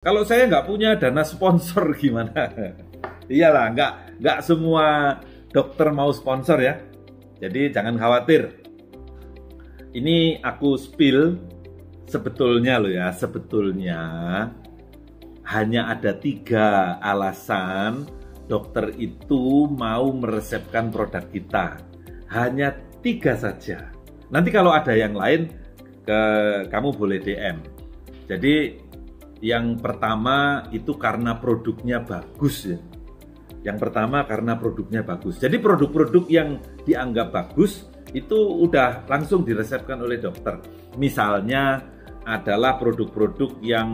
Kalau saya nggak punya dana sponsor gimana? Iyalah, nggak semua dokter mau sponsor ya. Jadi jangan khawatir. Ini aku spill sebetulnya loh ya, sebetulnya hanya ada 3 alasan dokter itu mau meresepkan produk kita. Hanya 3 saja. Nanti kalau ada yang lain, kamu boleh DM. Jadi yang pertama itu karena produknya bagus ya. Yang pertama karena produknya bagus. Jadi produk-produk yang dianggap bagus itu udah langsung diresepkan oleh dokter. Misalnya adalah produk-produk yang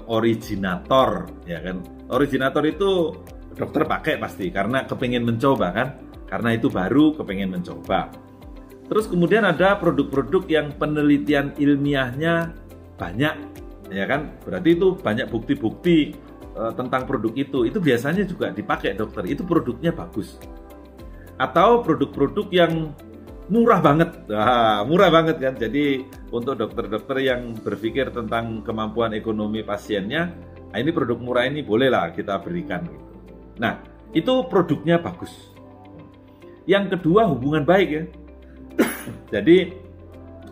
originator, ya kan? Originator itu dokter pakai pasti karena kepingin mencoba kan? Karena itu baru kepingin mencoba. Terus kemudian ada produk-produk yang penelitian ilmiahnya banyak. Ya kan, berarti itu banyak bukti-bukti tentang produk itu biasanya juga dipakai dokter, itu produknya bagus. Atau produk-produk yang murah banget, murah banget kan, jadi untuk dokter-dokter yang berpikir tentang kemampuan ekonomi pasiennya, nah ini produk murah ini bolehlah kita berikan gitu. Nah, itu produknya bagus. Yang kedua hubungan baik ya. Jadi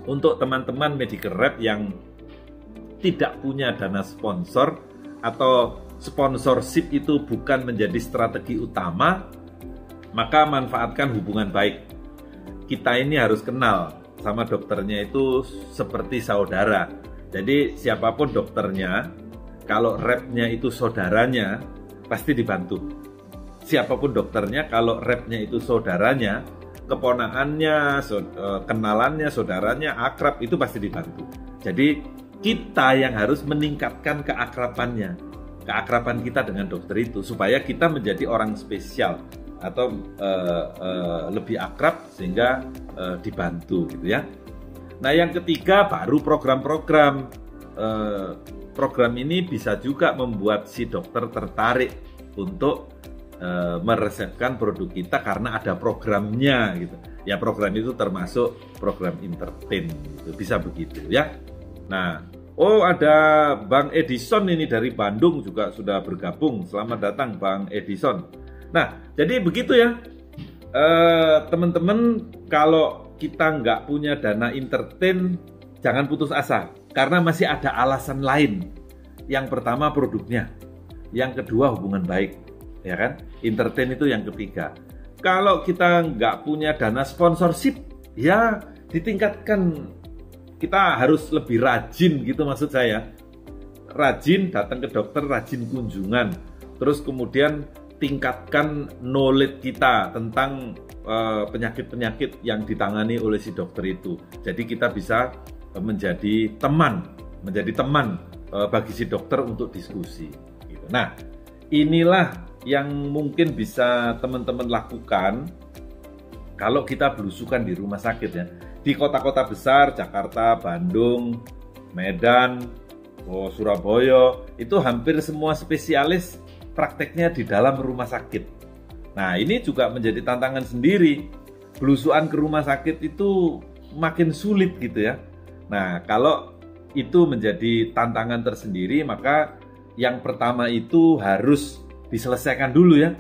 untuk teman-teman medical rep yang tidak punya dana sponsor atau sponsorship itu bukan menjadi strategi utama, maka manfaatkan hubungan baik. Kita ini harus kenal sama dokternya itu seperti saudara. Jadi siapapun dokternya, kalau repnya itu saudaranya, pasti dibantu. Siapapun dokternya, kalau repnya itu saudaranya, keponakannya, kenalannya, saudaranya, akrab, itu pasti dibantu. Jadi kita yang harus meningkatkan keakrabannya, keakraban kita dengan dokter itu, supaya kita menjadi orang spesial atau lebih akrab sehingga dibantu gitu ya. Nah yang ketiga baru program-program. Program ini bisa juga membuat si dokter tertarik untuk meresepkan produk kita karena ada programnya gitu. Ya program itu termasuk program entertain gitu. Bisa begitu ya. Nah, ada Bang Edison ini dari Bandung juga sudah bergabung. Selamat datang Bang Edison. Nah, jadi begitu ya. Teman-teman, kalau kita nggak punya dana entertain, jangan putus asa. Karena masih ada alasan lain. Yang pertama produknya. Yang kedua hubungan baik. Ya kan? Entertain itu yang ketiga. Kalau kita nggak punya dana sponsorship, ya ditingkatkan. Kita harus lebih rajin gitu maksud saya. Rajin datang ke dokter, rajin kunjungan. Terus kemudian tingkatkan knowledge kita tentang penyakit-penyakit yang ditangani oleh si dokter itu. Jadi kita bisa menjadi teman bagi si dokter untuk diskusi. Gitu. Nah, inilah yang mungkin bisa teman-teman lakukan kalau kita belusukan di rumah sakit ya. Di kota-kota besar, Jakarta, Bandung, Medan, Surabaya, itu hampir semua spesialis prakteknya di dalam rumah sakit. Nah, ini juga menjadi tantangan sendiri. Belusukan ke rumah sakit itu makin sulit gitu ya. Nah, kalau itu menjadi tantangan tersendiri, maka yang pertama itu harus diselesaikan dulu ya.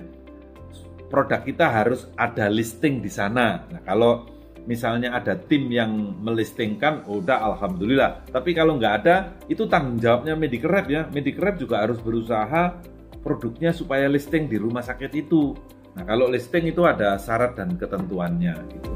Produk kita harus ada listing di sana. Nah, kalau misalnya ada tim yang melistingkan, udah alhamdulillah. Tapi kalau nggak ada, itu tanggung jawabnya medical rep ya. Medical rep juga harus berusaha produknya supaya listing di rumah sakit itu. Nah, kalau listing itu ada syarat dan ketentuannya gitu.